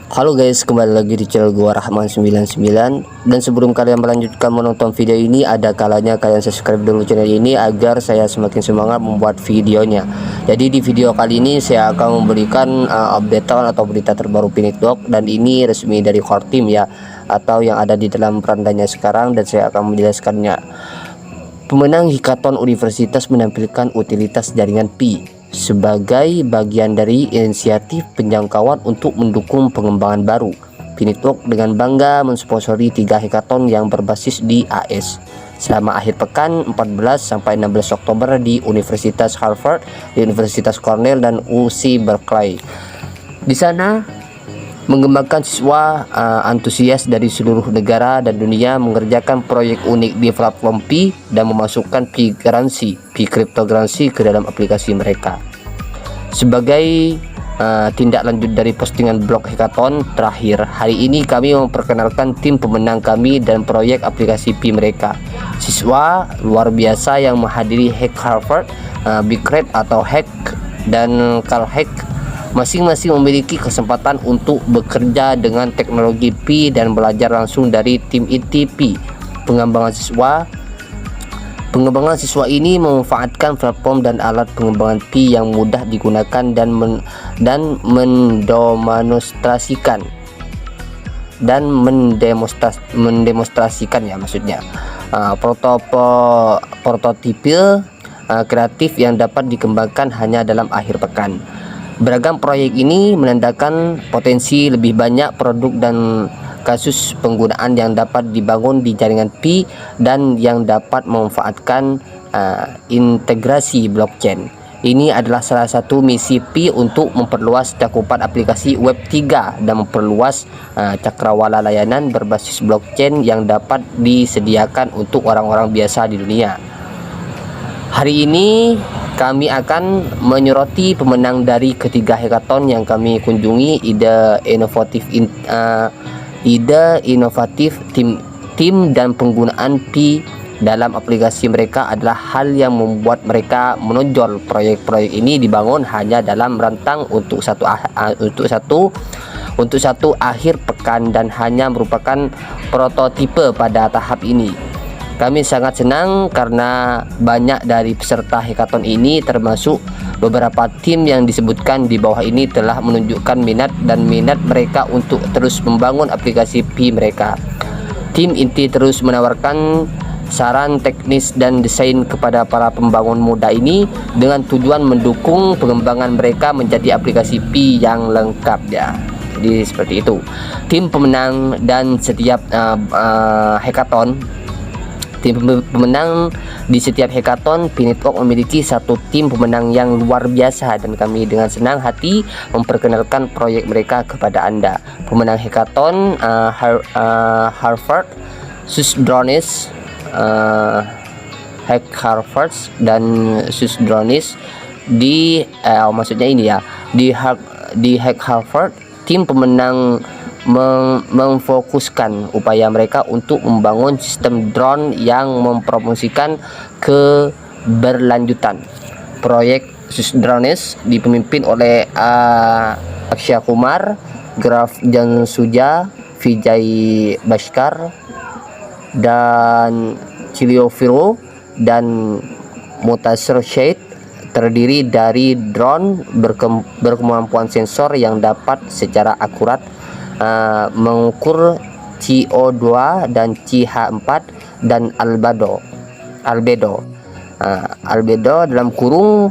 Halo guys, kembali lagi di channel gua Rahman99. Dan sebelum kalian melanjutkan menonton video ini, ada kalanya kalian subscribe dulu channel ini agar saya semakin semangat membuat videonya. Jadi di video kali ini saya akan memberikan update atau berita terbaru Phoenix Dog, dan ini resmi dari core team ya, atau yang ada di dalam perandanya sekarang, dan saya akan menjelaskannya. Pemenang Hackathon Universitas menampilkan utilitas jaringan Pi sebagai bagian dari inisiatif penjangkauan untuk mendukung pengembangan baru. Phoenix Dog dengan bangga mensponsori 3 hackathon yang berbasis di AS selama akhir pekan 14 sampai 16 Oktober di Universitas Harvard, di Universitas Cornell, dan UC Berkeley. Di sana mengembangkan siswa antusias dari seluruh negara dan dunia mengerjakan proyek unik di platform Pi dan memasukkan Pi kriptogaransi ke dalam aplikasi mereka. Sebagai tindak lanjut dari postingan blog hackathon terakhir, hari ini kami memperkenalkan tim pemenang kami dan proyek aplikasi Pi mereka. Siswa luar biasa yang menghadiri Hack Harvard, Big Red atau Hack, dan Calhack masing-masing memiliki kesempatan untuk bekerja dengan teknologi Pi dan belajar langsung dari tim inti Pi. Pengembangan siswa ini memanfaatkan platform dan alat pengembangan Pi yang mudah digunakan dan mendemonstrasikan ya, maksudnya prototipe kreatif yang dapat dikembangkan hanya dalam akhir pekan. Beragam proyek ini menandakan potensi lebih banyak produk dan kasus penggunaan yang dapat dibangun di jaringan Pi dan yang dapat memanfaatkan integrasi blockchain. Ini adalah salah satu misi Pi untuk memperluas cakupan aplikasi Web 3 dan memperluas cakrawala layanan berbasis blockchain yang dapat disediakan untuk orang-orang biasa di dunia. Hari ini kami akan menyoroti pemenang dari ketiga hackathon yang kami kunjungi. Ide inovatif tim dan penggunaan Pi dalam aplikasi mereka adalah hal yang membuat mereka menonjol. Proyek-proyek ini dibangun hanya dalam rentang untuk satu akhir pekan dan hanya merupakan prototipe pada tahap ini. Kami sangat senang karena banyak dari peserta hackathon ini, termasuk beberapa tim yang disebutkan di bawah ini, telah menunjukkan minat mereka untuk terus membangun aplikasi Pi mereka. Tim inti terus menawarkan saran teknis dan desain kepada para pembangun muda ini dengan tujuan mendukung pengembangan mereka menjadi aplikasi Pi yang lengkap ya. Jadi seperti itu. Tim pemenang dan setiap hackathon. Tim pemenang di setiap hackathon Phoenix Dog memiliki satu tim pemenang yang luar biasa, dan kami dengan senang hati memperkenalkan proyek mereka kepada Anda. Pemenang hackathon Harvard, Susdronis, Hack Harvard dan Susdronis di maksudnya ini ya, di Hack Harvard. Tim pemenang memfokuskan upaya mereka untuk membangun sistem drone yang mempromosikan keberlanjutan. Proyek Susdrones dipimpin oleh Akshay Kumar, Graf Jansuja, Vijay Bhaskar, dan Cilio Viro dan Mutasir Shade. Terdiri dari drone berkemampuan sensor yang dapat secara akurat mengukur CO2 dan CH4 dan albedo dalam kurung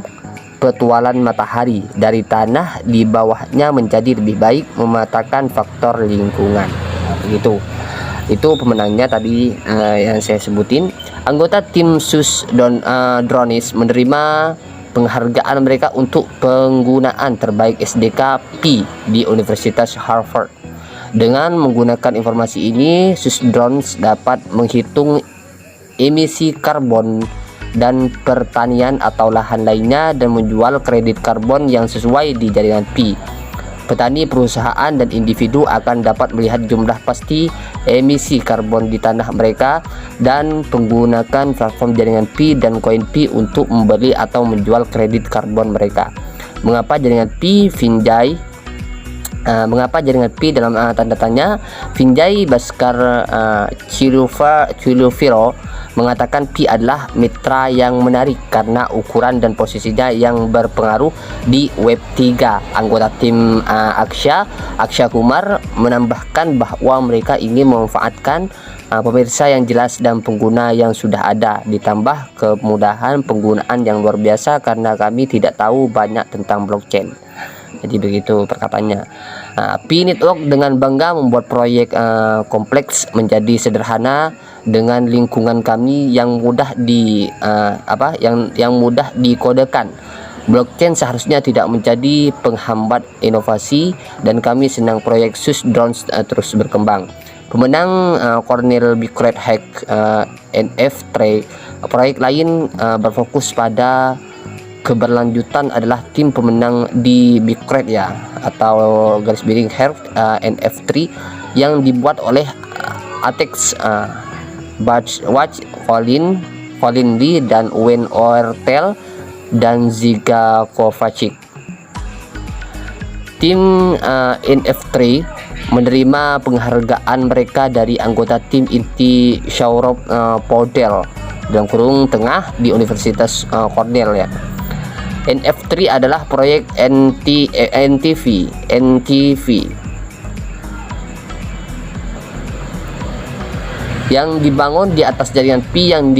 petualan matahari dari tanah di bawahnya menjadi lebih baik, memetakan faktor lingkungan. Begitu. Itu pemenangnya tadi yang saya sebutin. Anggota tim Susdronis menerima penghargaan mereka untuk penggunaan terbaik SDK Pi di Universitas Harvard. Dengan menggunakan informasi ini, Susdrones dapat menghitung emisi karbon dan pertanian atau lahan lainnya dan menjual kredit karbon yang sesuai di jaringan Pi. Petani, perusahaan, dan individu akan dapat melihat jumlah pasti emisi karbon di tanah mereka dan menggunakan platform jaringan Pi dan koin Pi untuk membeli atau menjual kredit karbon mereka. Mengapa jaringan Pi, Vijay Mengapa jaringan Pi dalam tanda tanya? Vinjay Bhaskar Chilufiro mengatakan Pi adalah mitra yang menarik karena ukuran dan posisinya yang berpengaruh di Web 3. Anggota tim Akshay Kumar menambahkan bahwa mereka ingin memanfaatkan pemirsa yang jelas dan pengguna yang sudah ada, ditambah kemudahan penggunaan yang luar biasa karena kami tidak tahu banyak tentang blockchain. Jadi begitu perkataannya. Pi Network dengan bangga membuat proyek kompleks menjadi sederhana dengan lingkungan kami yang mudah yang mudah dikodekan. Blockchain seharusnya tidak menjadi penghambat inovasi dan kami senang proyek SUS Drones terus berkembang. Pemenang Cornell Big-Red Hack NF3. Proyek lain berfokus pada keberlanjutan adalah tim pemenang di Big-Red ya, atau garis miring Heart NF3 yang dibuat oleh Atex Watch, Colin Lee dan Wayne Ortel dan Ziga Kovacic. Tim NF3 menerima penghargaan mereka dari anggota tim inti Saurabh Paudel dalam kurung tengah di Universitas Cornell ya. NF3 adalah proyek NTV yang dibangun di atas jaringan Pi yang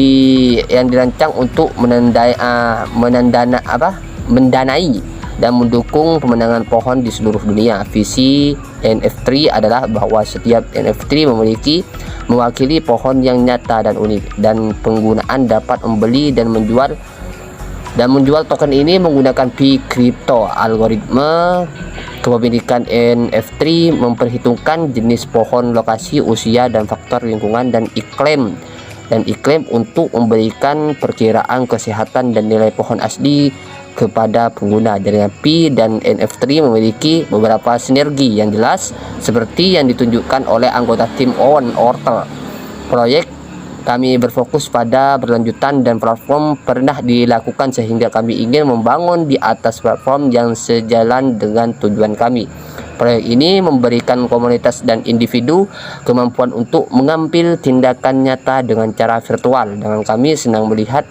dirancang untuk mendanai dan mendukung pemenangan pohon di seluruh dunia. Visi NF3 adalah bahwa setiap NF3 mewakili pohon yang nyata dan unik, dan penggunaan dapat membeli dan menjual token ini menggunakan Pi Crypto. Algoritma kepemilikan NF3 memperhitungkan jenis pohon, lokasi, usia, dan faktor lingkungan dan iklim untuk memberikan perkiraan kesehatan dan nilai pohon asli kepada pengguna. Jaringan Pi dan NF3 memiliki beberapa sinergi yang jelas seperti yang ditunjukkan oleh anggota tim Owen Ortel. Proyek kami berfokus pada berlanjutan dan platform pernah dilakukan sehingga kami ingin membangun di atas platform yang sejalan dengan tujuan kami. Proyek ini memberikan komunitas dan individu kemampuan untuk mengambil tindakan nyata dengan cara virtual, dan kami senang melihat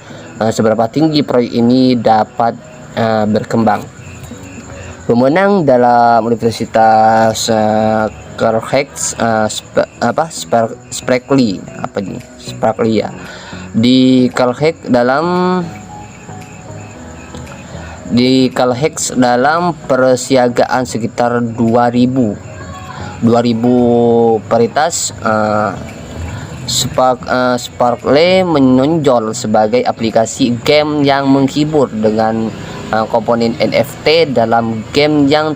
seberapa tinggi proyek ini dapat berkembang. Pemenang dalam Universitas Sparkly ya. Di Calhex dalam persiagaan sekitar 2000 paritas. Sparkly menonjol sebagai aplikasi game yang menghibur dengan komponen NFT dalam game yang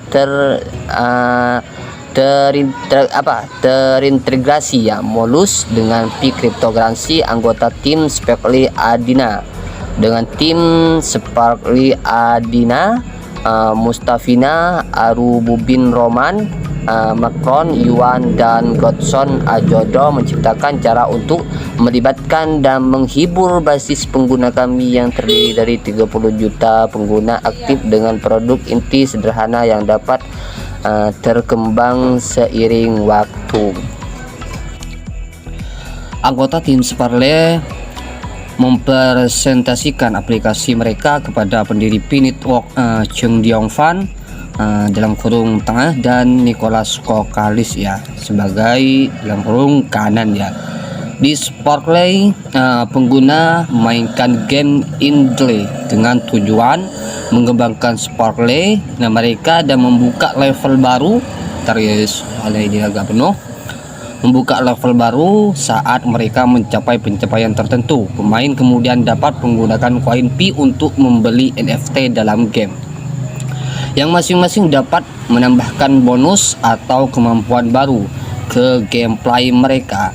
terintegrasi ya mulus dengan Pi kriptografi. Anggota tim Sparkly Adina Mustafina, Arububin Roman, Macron, Yuan, dan Godson Ajodo menciptakan cara untuk melibatkan dan menghibur basis pengguna kami yang terdiri dari 30 juta pengguna aktif dengan produk inti sederhana yang dapat terkembang seiring waktu. Anggota tim Sparkly mempresentasikan aplikasi mereka kepada pendiri Pi Network Cheng Diong-fan dalam kurung tengah dan Nicholas Kokalis ya sebagai dalam kurung kanan ya. Di Sparkly pengguna memainkan game Indley dengan tujuan mengembangkan Sparkly mereka dan membuka level baru. Ini agak penuh. Membuka level baru saat mereka mencapai pencapaian tertentu. Pemain kemudian dapat menggunakan koin Pi untuk membeli NFT dalam game, yang masing-masing dapat menambahkan bonus atau kemampuan baru ke gameplay mereka.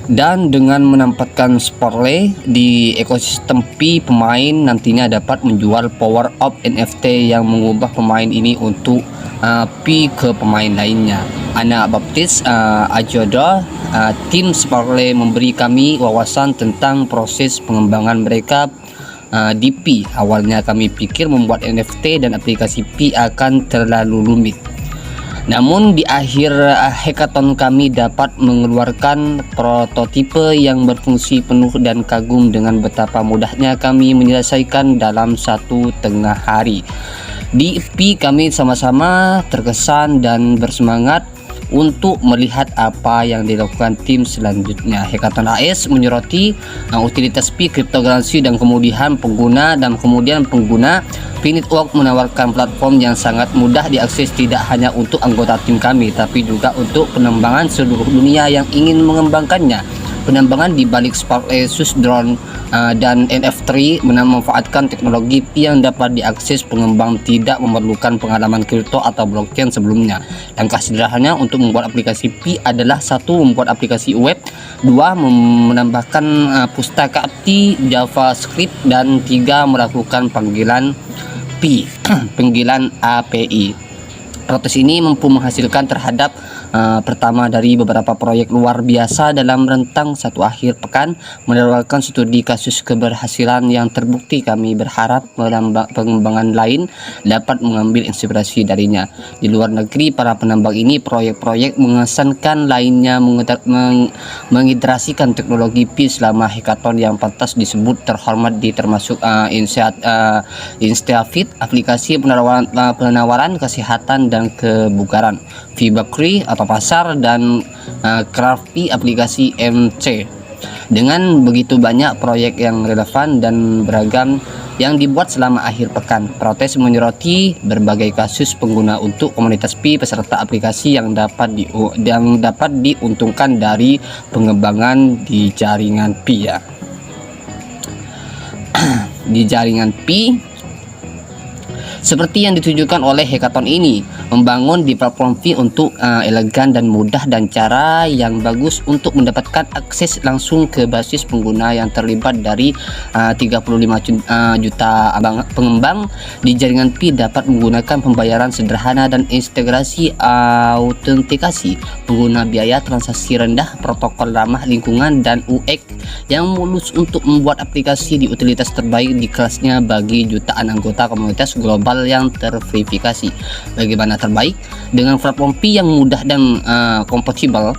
Dan dengan menempatkan Sparkly di ekosistem Pi, pemain nantinya dapat menjual power up NFT yang mengubah pemain ini untuk Pi ke pemain lainnya. Ana Baptis Ajodo, tim Sparkly memberi kami wawasan tentang proses pengembangan mereka di Pi. Awalnya kami pikir membuat NFT dan aplikasi Pi akan terlalu rumit. Namun di akhir hackathon kami dapat mengeluarkan prototipe yang berfungsi penuh dan kagum dengan betapa mudahnya kami menyelesaikan dalam 1,5 hari. Di EP kami sama-sama terkesan dan bersemangat untuk melihat apa yang dilakukan tim selanjutnya. Hackathon AS menyoroti utilitas Pi, kriptografi dan kemudian pengguna. Pi-network menawarkan platform yang sangat mudah diakses tidak hanya untuk anggota tim kami, tapi juga untuk pengembangan seluruh dunia yang ingin mengembangkannya. Penambangan di balik Spark Asus drone dan NF3 memanfaatkan teknologi Pi yang dapat diakses pengembang tidak memerlukan pengalaman kripto atau blockchain sebelumnya. Langkah sederhana untuk membuat aplikasi Pi adalah: 1. Membuat aplikasi web, 2. Menambahkan pustaka Pi, JavaScript, dan 3. Melakukan panggilan Pi, panggilan API. Proses ini mampu menghasilkan terhadap pertama dari beberapa proyek luar biasa dalam rentang 1 akhir pekan, menawarkan studi kasus keberhasilan yang terbukti. Kami berharap pengembangan lain dapat mengambil inspirasi darinya. Di luar negeri, para penambang ini proyek-proyek mengesankan lainnya mengiterasikan teknologi Pi selama hackathon yang pantas disebut terhormat termasuk Instafit, aplikasi penawaran kesehatan dan kebugaran, Fibakri atau pasar, dan Crafty, aplikasi MC. Dengan begitu banyak proyek yang relevan dan beragam yang dibuat selama akhir pekan, Protes menyoroti berbagai kasus pengguna untuk komunitas Pi peserta aplikasi yang dapat diuntungkan dari pengembangan di jaringan Pi ya. Di jaringan Pi seperti yang ditujukan oleh hackathon ini, membangun di platform Pi untuk elegan dan mudah, dan cara yang bagus untuk mendapatkan akses langsung ke basis pengguna yang terlibat dari 35 juta pengembang di jaringan Pi dapat menggunakan pembayaran sederhana dan integrasi autentikasi pengguna biaya transaksi rendah, protokol ramah lingkungan, dan UX yang mulus untuk membuat aplikasi di utilitas terbaik di kelasnya bagi jutaan anggota komunitas global yang terverifikasi. Bagaimana terbaik? Dengan platform Pi yang mudah dan kompatibel,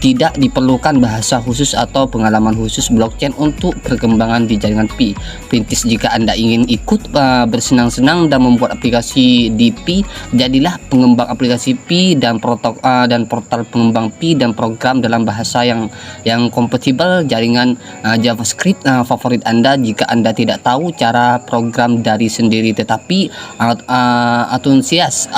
tidak diperlukan bahasa khusus atau pengalaman khusus blockchain untuk perkembangan di jaringan Pi. Perintis, jika Anda ingin ikut bersenang-senang dan membuat aplikasi di Pi, jadilah pengembang aplikasi Pi dan portal pengembang Pi dan program dalam bahasa yang kompatibel jaringan JavaScript favorit Anda. Jika Anda tidak tahu cara program dari sendiri tetapi antusias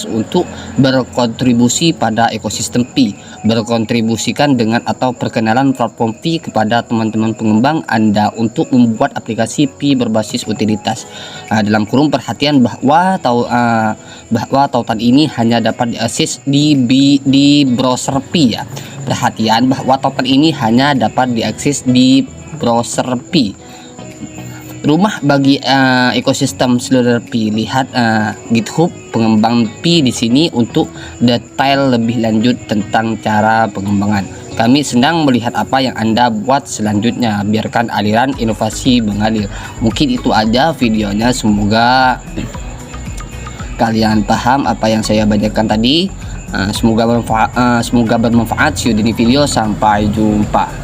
untuk berkontribusi pada ekosistem Pi, berkontribusikan dengan atau perkenalan platform Pi kepada teman-teman pengembang Anda untuk membuat aplikasi Pi berbasis utilitas. Dalam kurung perhatian bahwa tautan ini hanya dapat diakses di browser Pi ya. Perhatian bahwa tautan ini hanya dapat diakses di browser Pi. Rumah bagi ekosistem seluler Pi. Lihat GitHub pengembang Pi di sini untuk detail lebih lanjut tentang cara pengembangan. Kami senang melihat apa yang Anda buat selanjutnya. Biarkan aliran inovasi mengalir. Mungkin itu aja videonya. Semoga kalian paham apa yang saya bacakan tadi. Semoga bermanfaat. See you di video. Sampai jumpa.